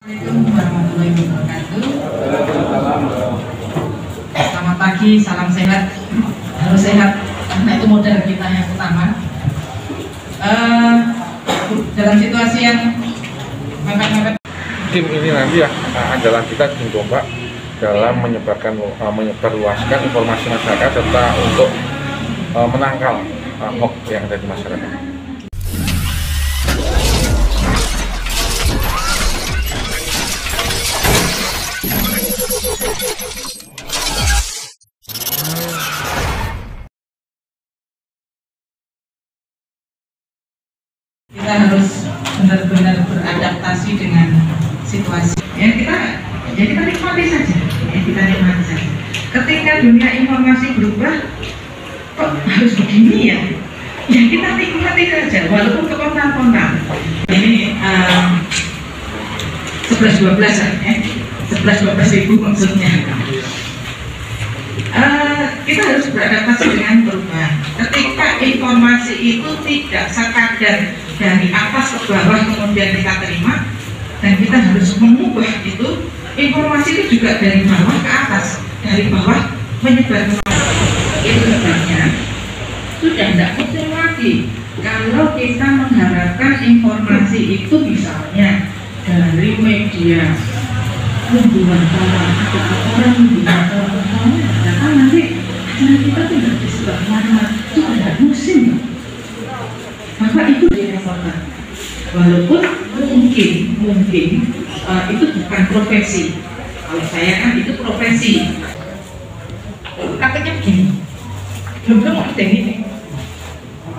Assalamualaikum warahmatullahi wabarakatuh. Selamat pagi, salam sehat. Harus sehat karena itu modal kita yang utama. Dalam situasi yang mepet-mepet, tim ini nanti andalan kita tim Tombak dalam menyebarluaskan informasi masyarakat serta untuk menangkal hoax yang ada di masyarakat. kita harus benar-benar beradaptasi dengan situasi. Kita nikmati saja. Kita nikmati saja. Ketika dunia informasi berubah, kok harus begini ya? Ya kita nikmati saja, walaupun kepontan-pontan. Ini 11-12 ya, 11-12 ribu maksudnya. Kita harus beradaptasi dengan perubahan. Ketika informasi itu tidak sekadar dari atas ke bawah kemudian kita terima, dan kita harus mengubah itu, informasi itu juga dari bawah ke atas, dari bawah menyebar ke atas. Itu sebabnya sudah tidak mungkin lagi kalau kita mengharapkan informasi itu misalnya dari media hubungan orang karena nanti acara kita tidak disebut mana itu ada musim, maka itu direpotkan. Walaupun mungkin itu bukan profesi. Kalau saya kan itu profesi. Katanya begini, belum ada ini.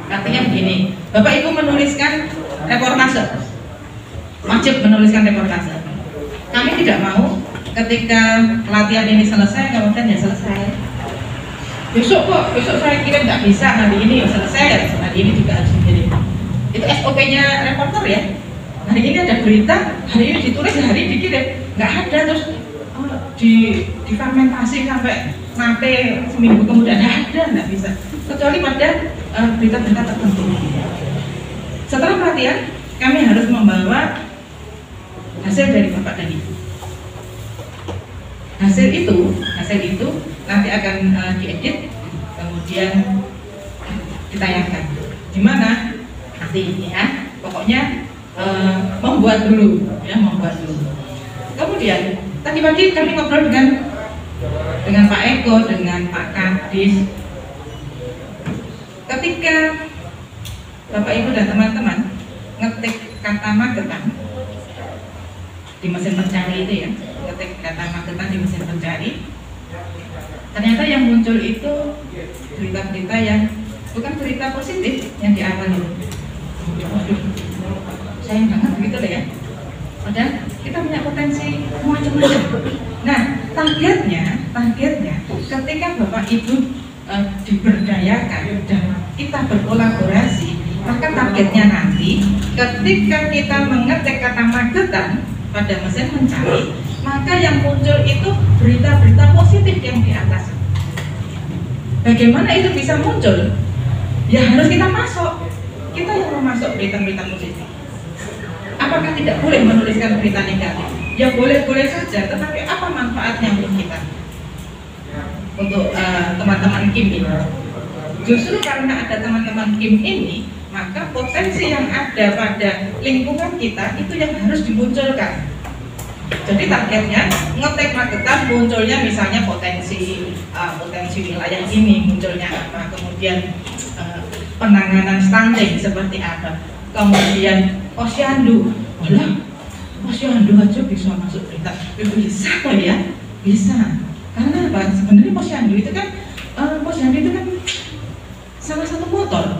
Katanya begini, Bapak Ibu menuliskan reportase, wajib menuliskan reportase. Kami tidak mau ketika pelatihan ini selesai, kemudian ya selesai. Besok saya kirim nggak bisa, hari ini ya selesai, hari ini juga harus dikirim. Itu SOP-nya reporter ya. Hari ini ada berita, hari ini ditulis, hari ini dikirim. Nggak ada terus difermentasi sampai nanti seminggu kemudian, nggak bisa. Kecuali pada berita-berita tertentu. Setelah pelatihan, kami harus membawa hasil dari Bapak tadi. Hasil itu nanti akan diedit, kemudian ditayangkan. Gimana? Nanti ya, pokoknya membuat dulu. Kemudian tadi pagi kami ngobrol dengan Pak Eko, dengan Pak Kadis. Ketika Bapak Ibu dan teman-teman ngetik kata Magetan di mesin pencari itu ya, ngetik kata Magetan di mesin pencari, ternyata yang muncul itu berita-berita yang bukan berita positif yang di awal itu. Waduh, sayang banget begitu deh ya. Padahal kita punya potensi macam-macam. Nah, targetnya ketika Bapak Ibu diberdayakan dan kita berkolaborasi, maka targetnya nanti ketika kita mengetik kata Magetan pada mesin mencari, maka yang muncul itu berita-berita positif yang di atas. Bagaimana itu bisa muncul? Ya harus kita masuk. Kita yang memasuk berita-berita positif. Apakah tidak boleh menuliskan berita negatif? Ya boleh-boleh saja, tetapi apa manfaatnya untuk kita? Untuk teman-teman Kim ini. Justru karena ada teman-teman Kim ini, maka potensi yang ada pada lingkungan kita itu yang harus dimunculkan. Jadi targetnya ngetek Magetan, munculnya misalnya potensi wilayah ini munculnya apa, kemudian penanganan stunting seperti apa, kemudian posyandu, posyandu aja bisa masuk berita, bisa kok ya, bisa. Karena apa? Sebenarnya posyandu itu kan salah satu motor.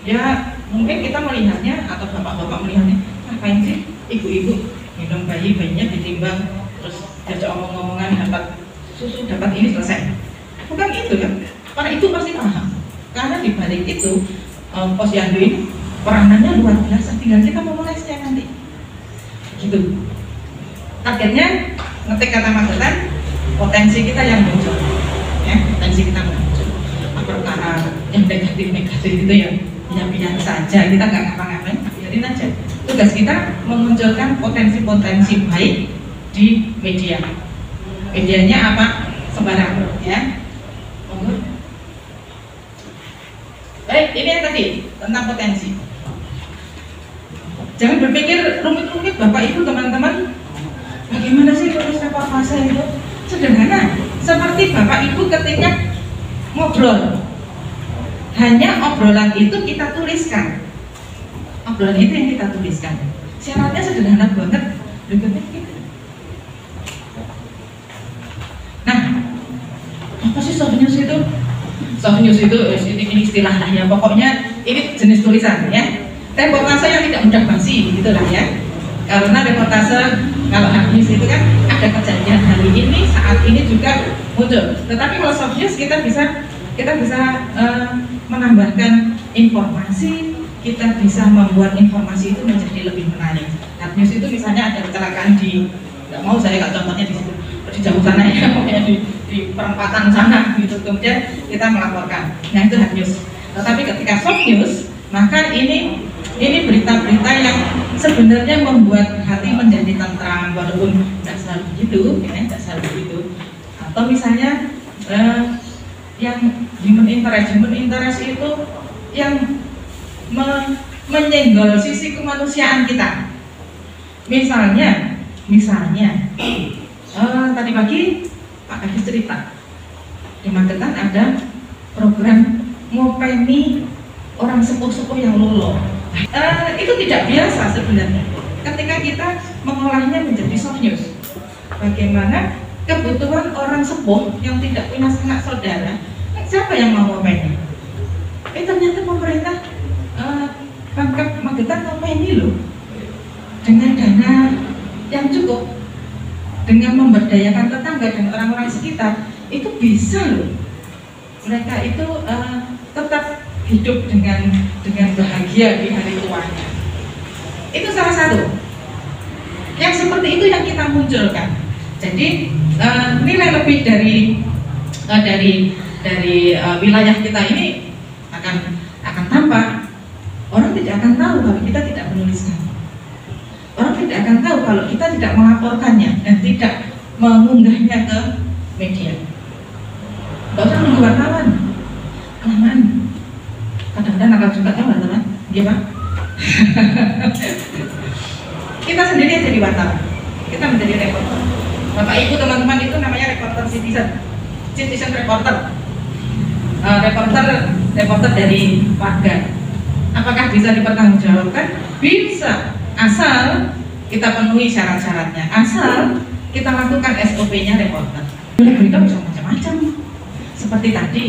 Ya mungkin kita melihatnya atau bapak-bapak melihatnya, ngapain sih ibu-ibu gendong bayinya ditimbang terus diajak omong-omongan dapat susu, dapat ini selesai. Bukan itu kan? Karena itu pasti paham. Karena di balik itu posyandu ini peranannya luar biasa. Tinggal kita memulainya nanti. Gitu. Targetnya ngetik kata Magetan, potensi kita yang muncul, ya, potensi kita muncul. Perkara yang negatif itu ya biar saja, kita nggak ngapa-ngapain, biarin aja. Tugas kita memunculkan potensi-potensi baik di media. Medianya apa? Sembarang, ya. Baik, ini yang tadi tentang potensi. Jangan berpikir rumit-rumit, Bapak Ibu, teman-teman. Bagaimana sih tulis reportase itu? Sederhana, seperti Bapak Ibu ketika ngobrol. Hanya obrolan itu kita tuliskan. Obrolan itu yang kita tuliskan. Syaratnya sederhana banget. Berikutnya gitu. Nah, apa sih soft news itu? Soft news itu ini istilah lah ya. Pokoknya ini jenis tulisan ya. Reportase yang tidak mudah basi, gitulah ya. Karena reportase kalau hard news itu kan ada kejadian hari ini, saat ini juga muncul. Tetapi kalau soft news kita bisa menambahkan informasi, kita bisa membuat informasi itu menjadi lebih menarik. Hard news itu misalnya ada kecelakaan di, nggak mau saya nggak contohnya di situ, di jauh sana ya, pokoknya di perempatan sana gitu, kemudian kita melaporkan. Nah itu hard news. Tetapi ketika soft news, maka ini berita-berita yang sebenarnya membuat hati menjadi tentram, walaupun tidak selalu begitu, ya, tidak selalu begitu. Atau misalnya yang human interest itu yang menyenggol sisi kemanusiaan kita. Misalnya tadi pagi Pak Kadis cerita di Magetan ada program ngopeni orang sepuh-sepuh yang luluh. Itu tidak biasa sebenarnya ketika kita mengolahnya menjadi soft news. Bagaimana kebutuhan orang sepuh yang tidak punya sanak saudara, siapa yang mau ngopeni? Ternyata pemerintah Pemkab Magetan ngopeni loh, dengan dana yang cukup, dengan memberdayakan tetangga dan orang-orang sekitar, itu bisa loh mereka itu tetap hidup dengan bahagia di hari tuanya. Itu salah satu yang seperti itu yang kita munculkan. Jadi nilai lebih dari wilayah kita ini akan tampak. Orang tidak akan tahu kalau kita tidak menuliskan. Orang tidak akan tahu kalau kita tidak melaporkannya dan tidak mengunggahnya ke media. Gak usah nunggu wartawan, kelamaan. Kadang-kadang akan juga tahu teman, iya Pak. Kita sendiri yang jadi wartawan, kita menjadi reporter. Bapak Ibu teman-teman itu namanya reporter citizen reporter, reporter dari warga. Apakah bisa dipertanggungjawabkan? Bisa, asal kita penuhi syarat-syaratnya, asal kita lakukan SOP-nya reporter. Berita bisa macam-macam. Seperti tadi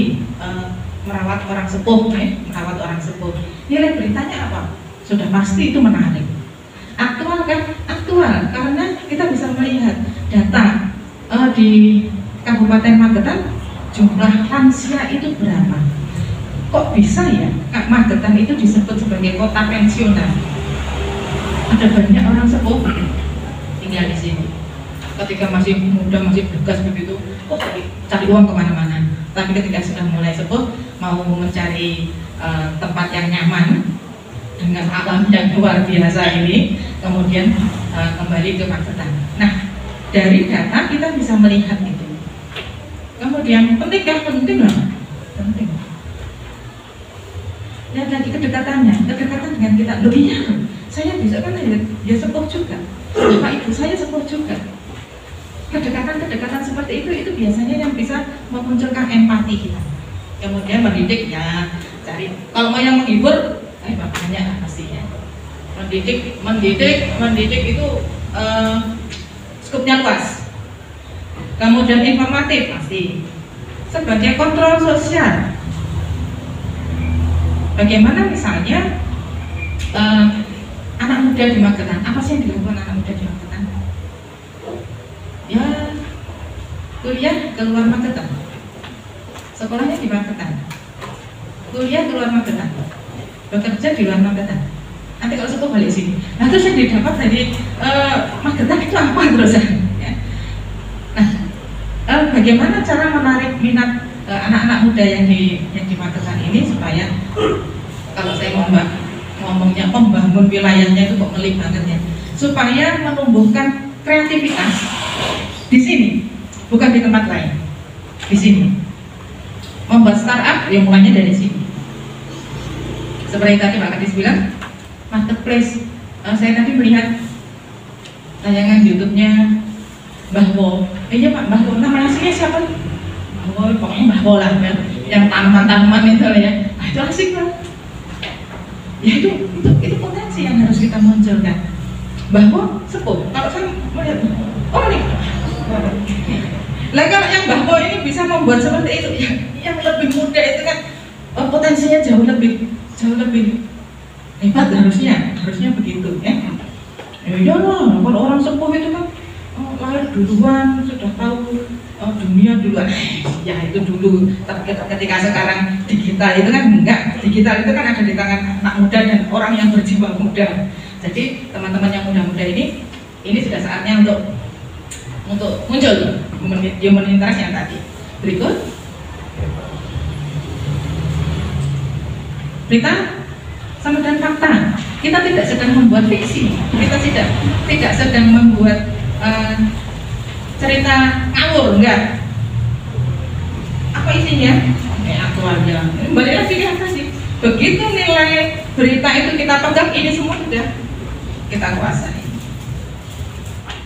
merawat orang sepuh, merawat orang sepuh. Nilai beritanya apa? Sudah pasti itu menarik. Aktual kan? Aktual, karena kita bisa melihat data di Kabupaten Magetan jumlah lansia itu berapa. Kok bisa ya Magetan itu disebut sebagai kota pensiunan? Ada banyak orang sepuh tinggal di sini. Ketika masih muda, masih begas begitu, kok cari uang kemana-mana. Tapi ketika sudah mulai sepuh, mau mencari tempat yang nyaman dengan alam yang luar biasa ini, kemudian kembali ke Magetan. Nah, dari data kita bisa melihat itu. Kemudian penting lah, penting. Lihat lagi kedekatannya, kedekatan dengan kita. Loh iya, saya bisa kan ya sepuh juga. Bapak Ibu saya sepuh juga. Kedekatan seperti itu biasanya yang bisa memunculkan empati kita. Kemudian mendidik ya, cari. Kalau mau yang menghibur, banyak pastinya. Mendidik itu skupnya luas. Kemudian informatif pasti. Sebagai kontrol sosial. Bagaimana misalnya anak muda di Magetan? Apa sih yang dilakukan anak muda di Magetan? Ya, kuliah keluar Magetan, sekolahnya di Magetan, kuliah keluar Magetan, bekerja di luar Magetan. Nanti kalau sekolah balik sini, nah terus yang didapat dari Magetan itu apa terus? Ya. Nah, bagaimana cara menarik minat anak-anak muda yang di Magetan ini supaya kalau saya ngomong ngomongnya membangun wilayahnya itu kok ngelik banget ya, supaya menumbuhkan kreativitas di sini, bukan di tempat lain, di sini. Membuat startup ya mulainya dari sini. Seperti tadi Pak Kadis bilang, marketplace. Saya tadi melihat tayangan YouTube-nya Mbah Wo. Iya Pak, Mbah Wo, nama aslinya siapa? Mbah Wo, pokoknya Mbah Wo lah, yang tanaman-tanaman itu ya. Nah, itu asik Pak. Ya itu potensi yang harus kita munculkan. Mbah Wo sepuh. Kalau saya melihat, oh nih. Lah kalau yang Mbah Wo ini bisa membuat seperti itu, yang lebih muda itu kan potensinya jauh lebih hebat, harusnya begitu ya. Ya iyalah, kalau orang sepuh itu kan lahir duluan, sudah tahu dunia duluan. Ya itu dulu. Tapi ketika sekarang digital itu kan enggak. Digital itu kan ada di tangan anak muda dan orang yang berjiwa muda. Jadi teman-teman yang muda-muda ini sudah saatnya untuk muncul human interest yang tadi. Berikut. Berita sama dan fakta. Kita tidak sedang membuat fiksi, kita tidak sedang membuat cerita ngawur, enggak. Apa isinya? Aku aja. Balik lagi ke apa sih? Begitu nilai berita itu kita pegang, ini semua sudah kita kuasai.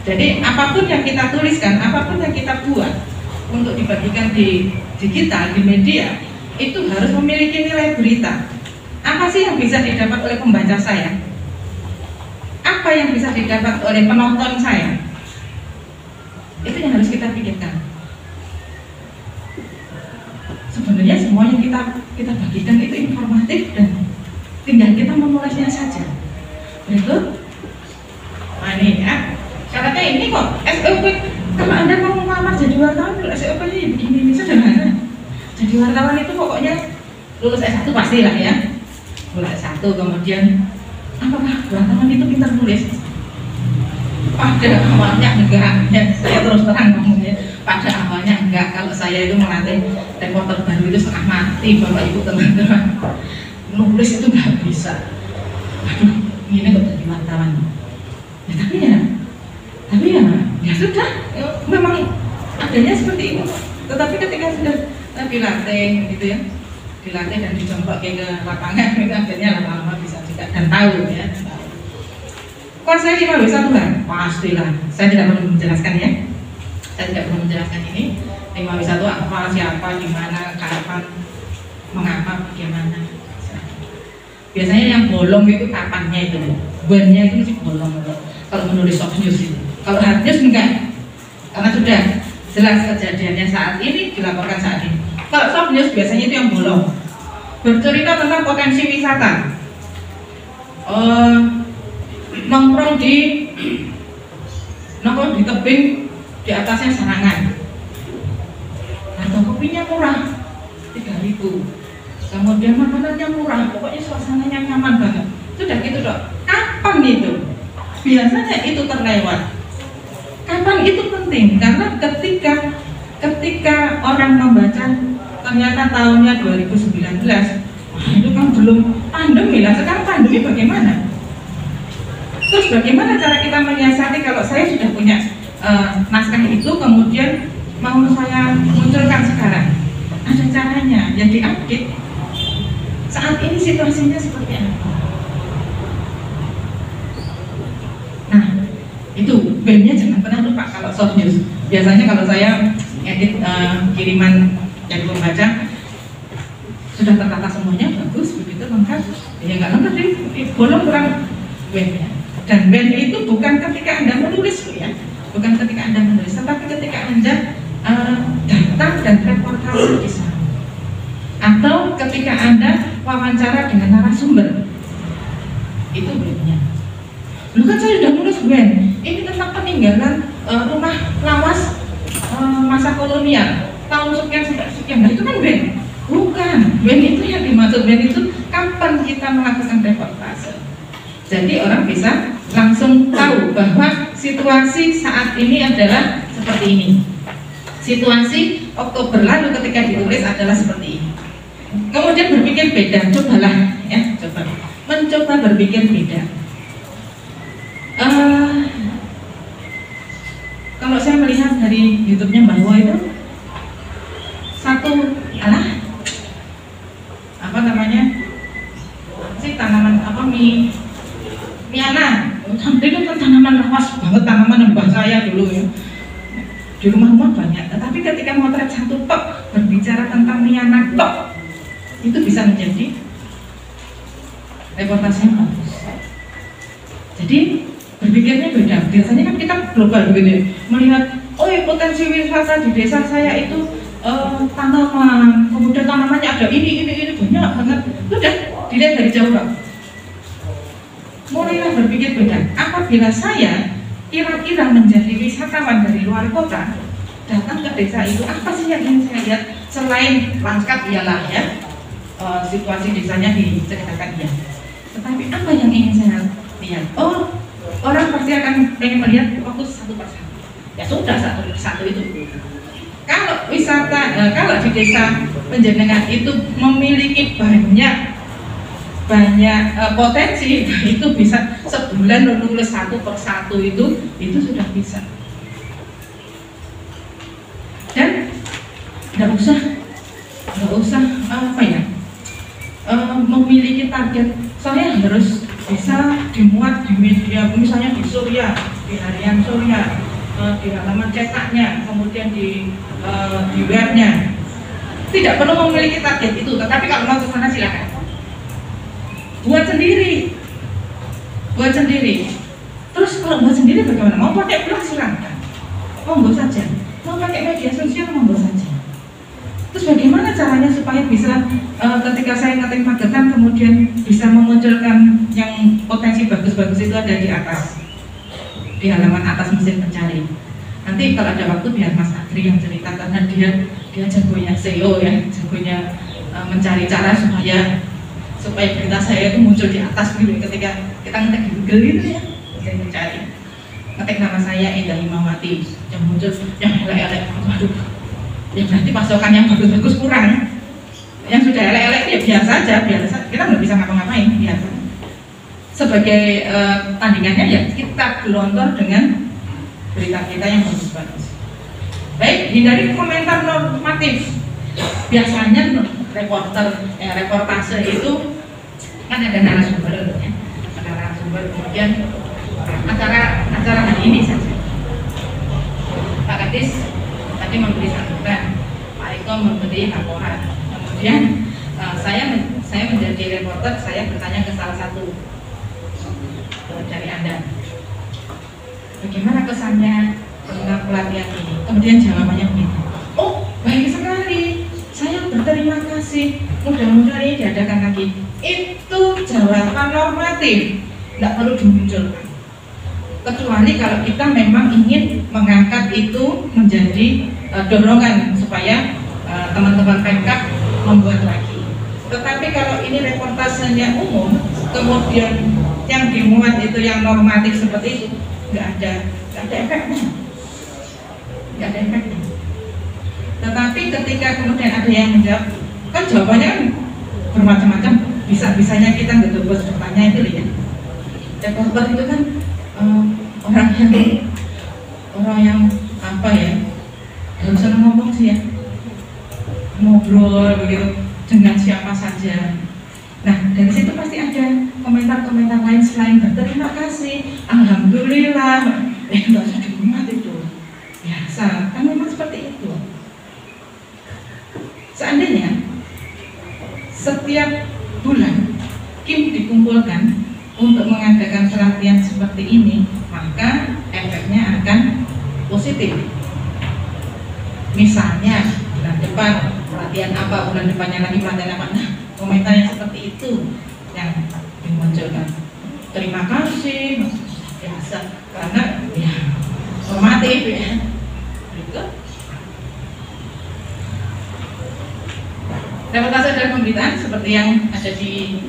Jadi apapun yang kita tuliskan, apapun yang kita buat untuk dibagikan di digital, di media, itu harus memiliki nilai berita. Apa sih yang bisa didapat oleh pembaca saya? Apa yang bisa didapat oleh penonton saya? Itu yang harus kita pikirkan. Sebenarnya semua yang kita bagikan itu informatif dan tinggal kita menulisnya saja. Berikut. Nah ini ya, syaratnya ini kok SOP. Kalau Anda mau melamar jadi wartawan, SOP-nya begini, sederhana. Jadi wartawan itu pokoknya lulus S1 pastilah ya. Lulus S1, kemudian apakah wartawan itu pintar nulis? Pada awalnya enggak, ya, saya terus terang ngomongnya. Pada awalnya enggak. Kalau saya itu melatih reporter baru itu setengah mati, Bapak Ibu teman-teman. Nulis itu nggak bisa. Aduh, ini kok jadi wartawan. Ya tapi ya sudah. Ya, memang adanya seperti itu. Tetapi ketika sudah dilatih, gitu ya, dilatih dan dicoba ke lapangan, itu akhirnya lama-lama bisa juga dan tahu ya. Kuasai 5W1 pastilah. Saya tidak perlu menjelaskan ya. Saya tidak perlu menjelaskan ini. 5W1 apa, siapa, di mana, kapan, mengapa, bagaimana. Biasanya yang bolong itu kapannya itu, bannya itu masih bolong. Kalau menulis soft news itu. Kalau hard news enggak. Karena sudah jelas kejadiannya saat ini, dilaporkan saat ini. Kalau soft news biasanya itu yang bolong. Bercerita tentang potensi wisata. Nongkrong di tebing, di atasnya sarangan, atau kopinya murah 3.000, kemudian makanannya murah, pokoknya suasananya nyaman banget. Sudah gitu dok. Kapan itu? Biasanya itu terlewat. Kapan itu penting? Karena ketika orang membaca ternyata tahunnya 2019, itu kan belum pandemi lah. Sekarang pandemi bagaimana? Terus bagaimana cara kita menyiasati kalau saya sudah punya naskah itu, kemudian mau saya munculkan sekarang? Ada caranya, yang diupdate. Saat ini situasinya seperti apa? Nah, itu bandnya jangan pernah lupa kalau soft news. Biasanya kalau saya edit kiriman dari pembaca, sudah tertata semuanya, bagus, begitu lengkap. Ya nggak lengkap sih, bolong kurang bandnya. Dan band itu bukan ketika Anda menulis ya, bukan ketika Anda menulis, tetapi ketika Anda datang dan reportase di sana, atau ketika Anda wawancara dengan narasumber, itu bandnya. Lu kan saya sudah nulis band, ini tentang peninggalan rumah lawas masa kolonial tahun sekian sampai sekian. Nah itu kan band, bukan. Band itu yang dimaksud band itu kapan kita melakukan reportase. Jadi orang bisa langsung tahu bahwa situasi saat ini adalah seperti ini. Situasi Oktober lalu ketika ditulis adalah seperti ini. Kemudian berpikir beda, cobalah ya, coba mencoba berpikir beda. Kalau saya melihat dari YouTube-nya Mbak Wo itu satu apa namanya sih tanaman apa miana. Itu kan tanaman lawas banget, tanaman mbah saya dulu ya. Di rumah-rumah banyak, tetapi ketika motret satu tok berbicara tentang miana tok, itu bisa menjadi reportase yang bagus. Jadi berpikirnya beda. Biasanya kan kita global begini, melihat oh ya potensi wisata di desa saya itu tanaman, kemudian tanamannya ada ini banyak banget. Sudah dilihat dari jauh Pak. Mulailah berpikir beda. Apabila saya kira-kira menjadi wisatawan dari luar kota datang ke desa itu, apa sih yang ingin saya lihat selain lanskap ialah ya situasi desanya diceritakan ya, tetapi apa yang ingin saya lihat? Oh, orang pasti akan pengen melihat fokus satu persatu. Ya sudah satu itu. Kalau wisata, kalau di desa Penjenengan itu memiliki banyak potensi, itu bisa sebulan nulis satu persatu itu sudah bisa. Dan nggak usah apa ya, memiliki target. Saya harus bisa dimuat di media, misalnya di Surya, di harian Surya, di halaman cetaknya, kemudian di webnya. Tidak perlu memiliki target itu, tetapi kalau mau ke sana silakan. Buat sendiri. Terus kalau buat sendiri bagaimana? Mau pakai blog silakan, monggo saja. Mau pakai media sosial monggo saja. Terus bagaimana caranya supaya bisa ketika saya ngetik Magetan kemudian bisa memunculkan yang potensi bagus-bagus itu ada di atas, di halaman atas mesin pencari. Nanti kalau ada waktu biar Mas Adri yang cerita, karena dia jagonya SEO ya, jagonya mencari cara supaya berita saya itu muncul di atas gitu. Ketika kita ngetik di Google gitu ya, saya mencari, ngetik nama saya Endah Himawati, yang muncul yang elek-elek, waduh, ya berarti pasokan yang bagus-bagus kurang. Yang sudah elek-elek ya biasa aja, kita nggak bisa ngapa-ngapain biasa. Sebagai tandingannya ya kita gelontor dengan berita kita yang bagus-bagus. Baik, hindari komentar normatif. Biasanya reportase itu kan ada narasumber ya. Ada narasumber, kemudian acara hari ini saja Pak Kadis tadi memberi sambutan, Pak Eko memberi laporan, kemudian saya menjadi reporter, saya bertanya ke salah satu dari Anda, bagaimana kesannya tentang pelatihan ini? Kemudian jawabannya begini, oh baik sekali, saya berterima kasih, mudah-mudahan ini diadakan lagi. Itu jawaban normatif, tidak perlu dimunculkan, kecuali kalau kita memang ingin mengangkat itu menjadi dorongan supaya teman-teman Pemkab membuat lagi. Tetapi kalau ini reportasenya umum, kemudian yang dimuat itu yang normatif seperti itu, nggak ada efeknya. Tetapi ketika kemudian ada yang menjawab, kan jawabannya kan bermacam-macam, bisa-bisanya kita nggak terus bertanya itu ya. Reporter itu kan orang yang apa ya, nggak usah ngomong sih ya, ngobrol begitu dengan siapa saja. Nah dari situ pasti ada komentar-komentar lain selain berterima kasih, alhamdulillah, nggak usah dimuat itu, biasa kan memang seperti itu. Seandainya setiap bulan Kim dikumpulkan untuk mengadakan pelatihan seperti ini, maka efeknya akan positif. Misalnya bulan depan pelatihan apa, bulan depannya lagi pelatihan apa, nah komentar yang seperti itu yang dimunculkan. Terima kasih, biasa, karena ya normatif ya. Gitu. Reportase dan pemberitaan seperti yang ada di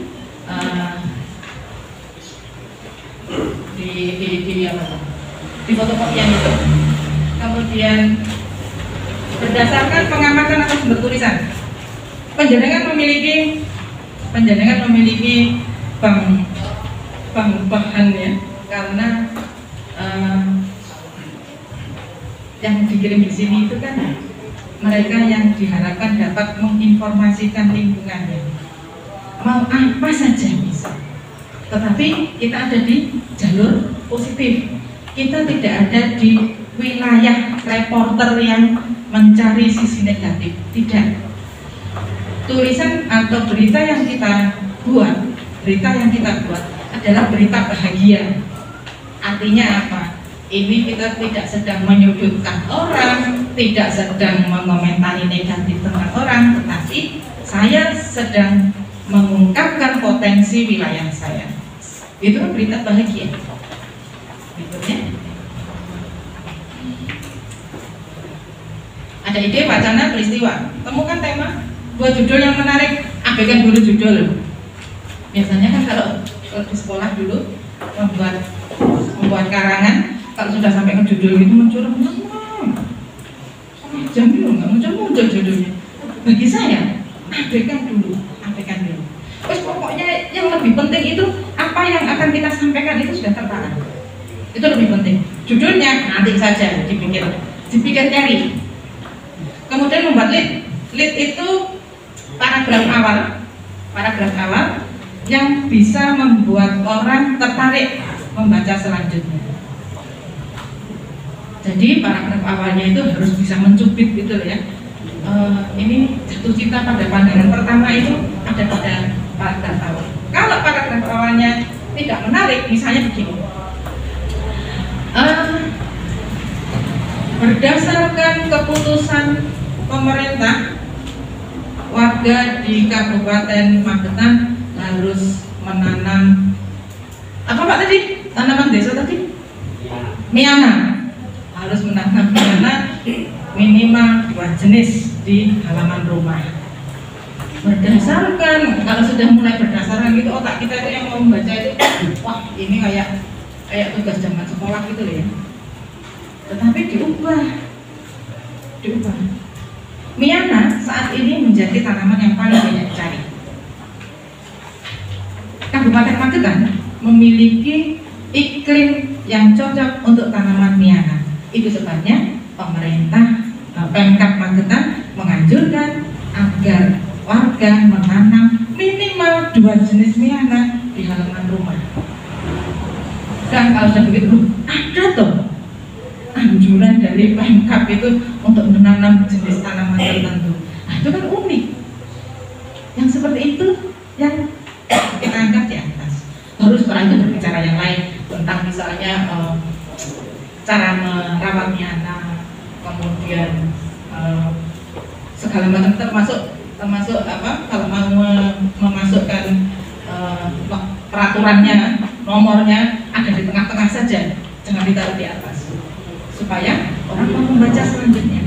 fotokopian itu. Kemudian berdasarkan pengamatan atau sumber tulisan, Penjenengan memiliki bahan ya, karena yang dikirim di sini itu kan mereka yang diharapkan dapat menginformasikan lingkungannya, mau apa saja bisa. Tetapi kita ada di jalur positif, kita tidak ada di wilayah reporter yang mencari sisi negatif, tidak. Tulisan atau berita yang kita buat adalah berita bahagia. Artinya apa? Ini kita tidak sedang menyudutkan orang, tidak sedang mengomentari negatif tentang orang, tetapi saya sedang mengungkapkan potensi wilayah saya. Itu berita bahagia. Berikutnya, ada ide, wacana, peristiwa. Temukan tema, buat judul yang menarik. Abaikan dulu judul. Biasanya kan kalau di sekolah dulu membuat karangan, kalau sudah sampai ke judul itu mencurang, jam itu nggak muncul judulnya. Bagi saya, abaikan dulu. Terus pokoknya yang lebih penting itu apa yang akan kita sampaikan itu sudah tertara. Itu lebih penting. Judulnya nanti saja dipikir cari. Kemudian membuat lead itu paragraf awal yang bisa membuat orang tertarik membaca selanjutnya. Jadi paragraf awalnya itu harus bisa mencubit gitu ya. Ini jatuh cinta pada pandangan pertama itu ada pada paragraf awal. Kalau paragraf awalnya tidak menarik, misalnya begini. Berdasarkan keputusan pemerintah, warga di Kabupaten Magetan harus menanam apa Pak tadi? Tanaman desa tadi? Miana. Harus menanam miana minimal 2 jenis di halaman rumah. Berdasarkan, kalau sudah mulai berdasarkan gitu, otak kita itu yang mau membaca itu, wah ini kayak tugas zaman sekolah gitu ya. Tetapi diubah. Miana saat ini menjadi tanaman yang paling banyak dicari. Kabupaten Magetan memiliki iklim yang cocok untuk tanaman miana. Itu sebabnya pemerintah Pemkab Magetan menganjurkan agar warga menanam minimal 2 jenis miana di halaman rumah. Dan kalau sudah begitu, ada tuh anjuran dari Pemkab itu untuk menanam jenis tanaman tertentu. Nah, itu kan unik. Yang seperti itu yang kita angkat di atas. Baru setelah itu berbicara yang lain tentang misalnya cara merawat miana, kemudian segala macam termasuk apa, kalau mau memasukkan peraturannya, nomornya ada di tengah-tengah saja, jangan ditaruh di atas, supaya orang mau membaca selanjutnya.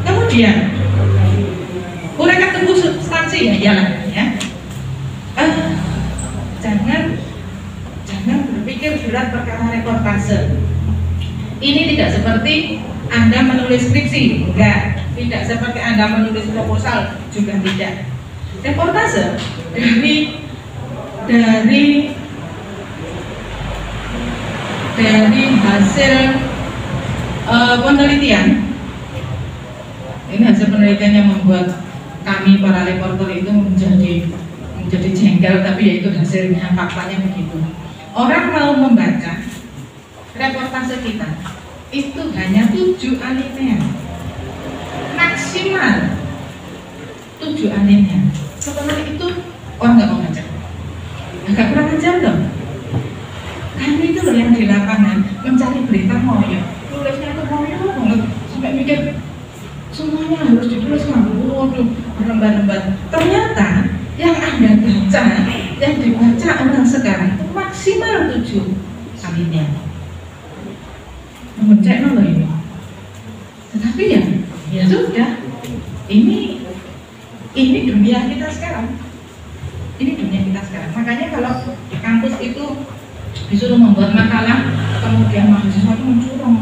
Kemudian uraikan tunggu substansi ya, jalan ya. Jangan berpikir berat perkara reportase. Ini tidak seperti Anda menulis skripsi, enggak. Tidak seperti Anda menulis proposal, juga tidak. Reportase dari hasil penelitian. Ini hasil penelitian yang membuat kami para reporter itu menjadi jengkel, tapi ya itu hasilnya, faktanya begitu. Orang mau membaca reportase kita itu hanya 7 alinea maksimal, 7 alinea. Setelah itu orang nggak mau baca, agak kurang ajar dong. Kami itu loh yang di lapangan mencari berita moyo, tulisnya itu moyo banget sampai mikir semuanya harus ditulis kan, waduh berlembar-lembar. Ternyata yang Anda baca, yang dibaca orang sekarang itu maksimal 7 alinea. Mencek loh ini. Tetapi ya sudah. Ini dunia kita sekarang. Makanya kalau di kampus itu disuruh membuat makalah, kemudian mahasiswa itu mencurang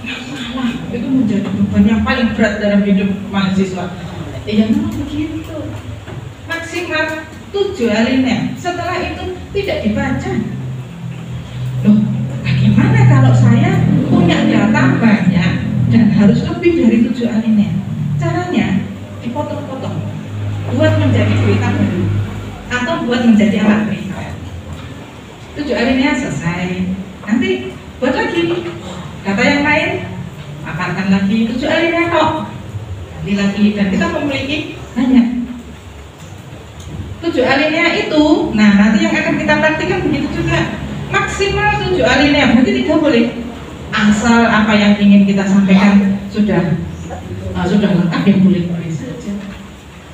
makalah, itu menjadi beban yang paling berat dalam hidup mahasiswa. Ya memang begitu. Maksimal 7 alinea. Setelah itu tidak dibaca. Loh, bagaimana kalau saya punya data banyak dan harus lebih dari 7 alinea? Caranya dipotong-potong buat menjadi berita baru atau buat menjadi alat berita. 7 alinea selesai, nanti buat lagi data yang lain, paparkan lagi 7 alinea kok, ganti lagi, dan kita memiliki banyak 7 alinea itu. Nah, nanti yang akan kita praktikkan begitu juga, maksimal 7 alinea, berarti tidak boleh asal apa yang ingin kita sampaikan sudah lengkap, yang boleh saja.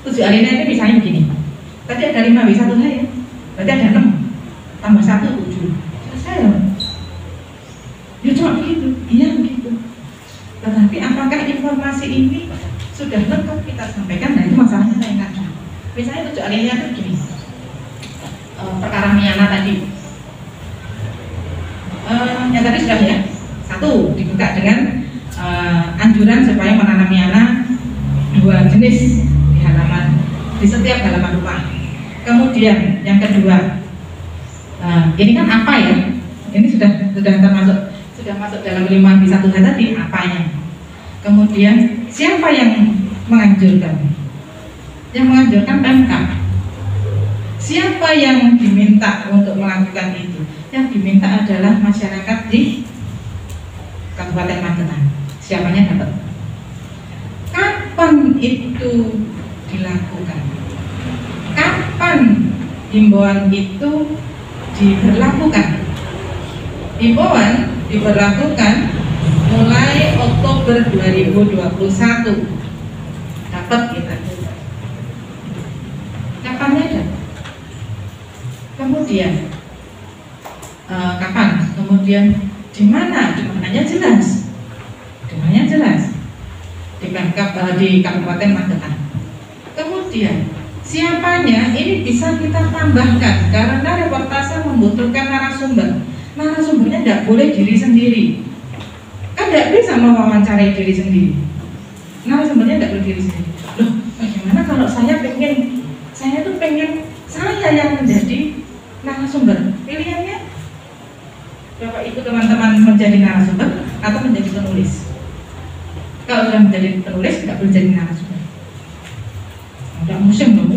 7 alinea ini misalnya begini, tadi ada 5 W1H ya, berarti ada 6 tambah 1 7, selesai loh. Ya cuma begitu, iya begitu. Tetapi apakah informasi ini sudah lengkap kita sampaikan? Nah, itu masalahnya lain lagi. Misalnya 7 alinea itu begini, perkara Miana tadi, yang tadi sudah ya, 1 dibuka dengan anjuran supaya menanam Miana 2 jenis di setiap halaman rumah. Kemudian yang kedua, ini kan apa ya? Ini sudah masuk dalam 5W1H tadi, apanya. Kemudian siapa yang menganjurkan? Yang menganjurkan Pemkab. Siapa yang diminta untuk melakukan itu? Yang diminta adalah masyarakat di Kabupaten Magetan. Siapanya dapat. Kapan itu dilakukan? Kapan himbauan itu diberlakukan? Himbauan diberlakukan mulai Oktober 2021. Dapat kita. Kapannya ada? Kemudian kapan? Kemudian di mana? Di mananya jelas. Di mananya jelas. Di Pemkab di Kabupaten Magetan. Kemudian siapanya ini bisa kita tambahkan karena reportase membutuhkan narasumber. Narasumbernya tidak boleh diri sendiri. Kan tidak bisa mewawancarai diri sendiri. Narasumbernya tidak boleh diri sendiri. Loh, bagaimana kalau saya tuh pengen saya yang menjadi narasumber? Pilihannya Bapak Ibu teman-teman menjadi narasumber atau menjadi penulis. Kalau sudah menjadi penulis tidak boleh jadi narasumber. Udah musim dong,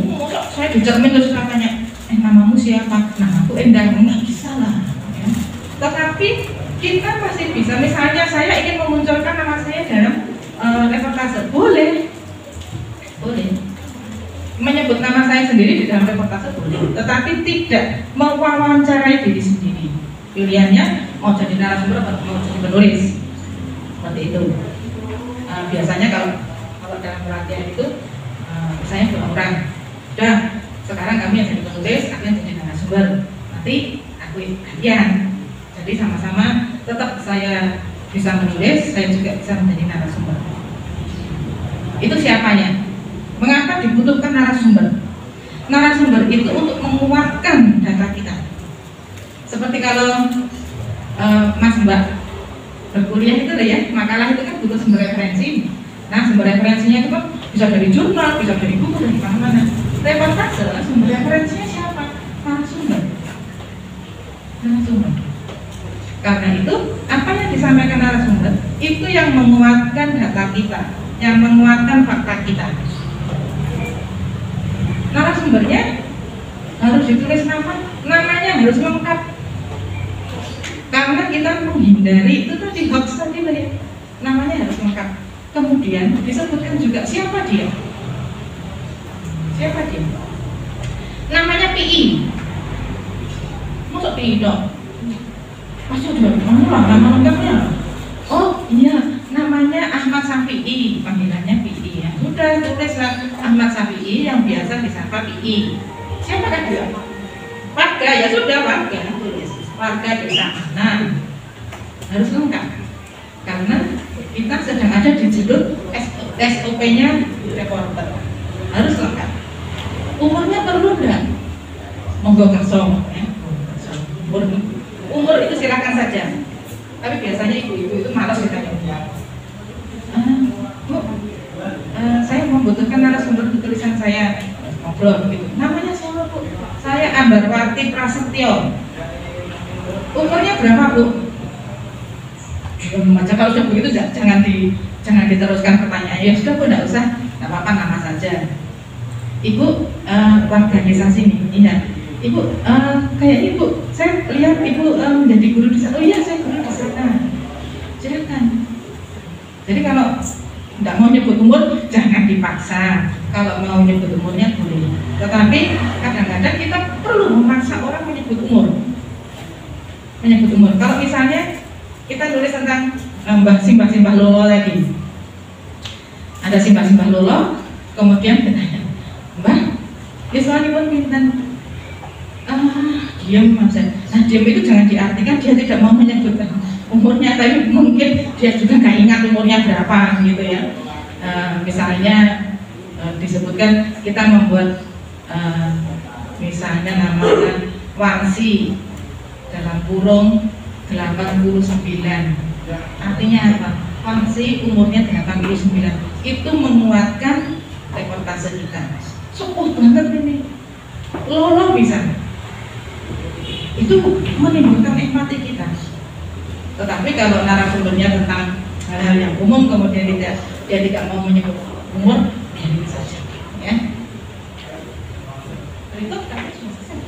saya dicermin terus katanya, namamu siapa? Namaku Endang, nggak bisa lah. Ya. Tetapi kita masih bisa, misalnya saya ingin memunculkan nama saya dalam reportase, boleh, menyebut nama saya sendiri di dalam reportase boleh, tetapi tidak mewawancarai diri sendiri. Pilihannya mau jadi narasumber atau mau jadi penulis, seperti itu. Biasanya kalau dalam pelatihan itu saya 2 orang. Udah, sekarang kami yang jadi penulis, aku yang jadi narasumber. Nanti aku gantian. Jadi sama-sama tetap saya bisa menulis, saya juga bisa menjadi narasumber. Itu siapanya? Mengapa dibutuhkan narasumber? Narasumber itu untuk menguatkan data kita. Seperti kalau Mas Mbak berkuliah itu ya, makalah itu kan butuh sumber referensi. Nah, sumber referensinya itu kan bisa dari jurnal, bisa dari buku, dari mana-mana. Reportase, sumber referensinya siapa? Narasumber. Karena itu, apa yang disampaikan narasumber itu yang menguatkan data kita, yang menguatkan fakta kita. Narasumbernya harus ditulis namanya harus lengkap. Karena kita menghindari itu tadi hoax tadi ya. Namanya harus lengkap. Kemudian disebutkan juga siapa dia. Siapa dia? Namanya PI. Masuk PI dong. Masuk dong. Nama lengkapnya. Oh iya, namanya Ahmad Syafi'i, panggilannya PI ya. Sudah tulislah Ahmad Syafi'i yang biasa disapa PI. Siapakah dia? Warga ya sudah warga tulis. Warga desa mana? Harus lengkap. Karena kita sedang ada di judul SOP-nya reporter, harus lengkap. Umurnya perlu enggak? Monggo kosong ya. Umur itu silakan saja. Tapi biasanya ibu-ibu itu malas ditanya. Bu, saya membutuhkan narasumber tulisan saya, ngobrol gitu. Namanya siapa Bu? Saya A. Sambarwati Prasetyo. Umurnya berapa, Bu? Macam kalau sudah begitu jangan diteruskan pertanyaan. Ya sudah, Bu, tidak usah, tidak apa-apa, nama saja. Ibu organisasi nih, iya. Ibu, kayak Ibu, saya lihat Ibu menjadi guru di sana. Oh iya, saya guru di sana. Silakan. Jadi kalau tidak mau nyebut umur, jangan dipaksa. Kalau mau nyebut umurnya boleh. Tetapi kadang-kadang kita perlu memaksa orang menyebut umur. Kalau misalnya kita tulis tentang Simbah Lolo lagi, ada Simbah Lolo, kemudian bertanya, Mbah, Islamipun pinten? Diam, Mas. Nah, diam itu jangan diartikan dia tidak mau menyebutkan umurnya, tapi mungkin dia juga nggak ingat umurnya berapa gitu ya. Misalnya disebutkan kita membuat misalnya namanya Wangsi dalam kurung 89. Artinya apa? Wangsi umurnya 89. Itu menguatkan reportase kita. Sukuh banget ini. Lolo bisa. Itu menimbulkan empati kita. Tetapi kalau narasumbernya tentang hal-hal yang umum, kemudian dia tidak mau menyebut umur, biarin saja, ya. Berikut kami sudah selesai.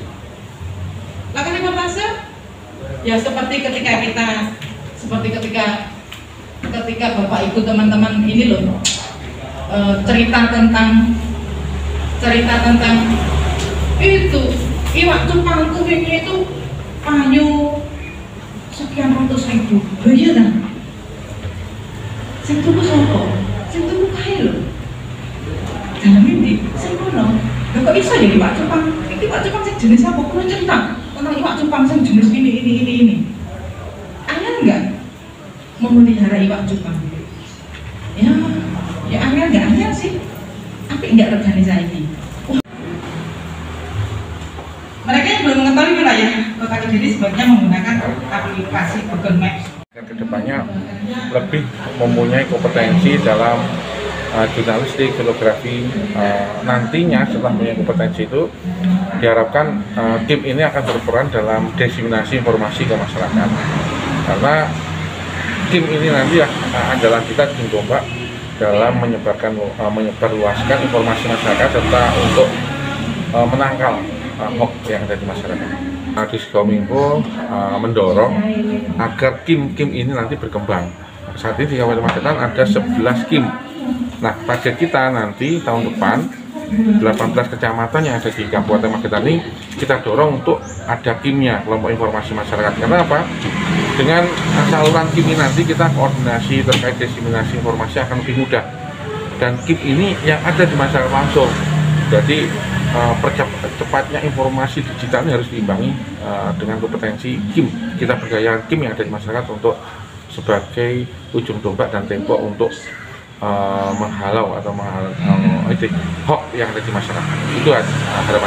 Langkah reportase, ya seperti ketika Bapak Ibu teman-teman ini loh cerita tentang itu iwak cupangku ini itu payu sekian ratus ribu, iya kan? Sing tuku sapa? Sing tuku kae lho. Dalam mimpi, sing kono. Lha kok iso ya iwak cupang? Iki iwak cupang sing jenis apa? Kulo cerita tentang iwak cupang sing jenis ini. Angel enggak memelihara iwak cupang? Ya angel enggak angel sih. Apik enggak regane saiki? Mereka yang belum mengetahui wilayah Kota Kediri sebaiknya menggunakan aplikasi Google Maps. Dan kedepannya lebih mempunyai kompetensi dalam jurnalistik, fotografi. Nantinya setelah mempunyai kompetensi itu diharapkan tim ini akan berperan dalam diseminasi informasi ke masyarakat. Karena tim ini nanti adalah kita tim tombak dalam menyebarluaskan informasi masyarakat serta untuk menangkal hoax yang ada di masyarakat. Diskominfo mendorong agar kim ini nanti berkembang. Saat ini di Kabupaten Magetan ada 11 kim. Nah, target kita nanti tahun depan 18 kecamatan yang ada di Kabupaten Magetan ini kita dorong untuk ada kimnya, kelompok informasi masyarakat. Karena apa? Dengan saluran kim ini nanti kita koordinasi terkait diseminasi informasi akan lebih mudah. Dan kim ini yang ada di masyarakat langsung. Jadi percepatnya informasi digital ini harus diimbangi dengan kompetensi kim. Kita berdayakan kim yang ada di masyarakat untuk sebagai ujung tombak dan tembok untuk menghalau atau hoax yang ada di masyarakat. Itu harapan.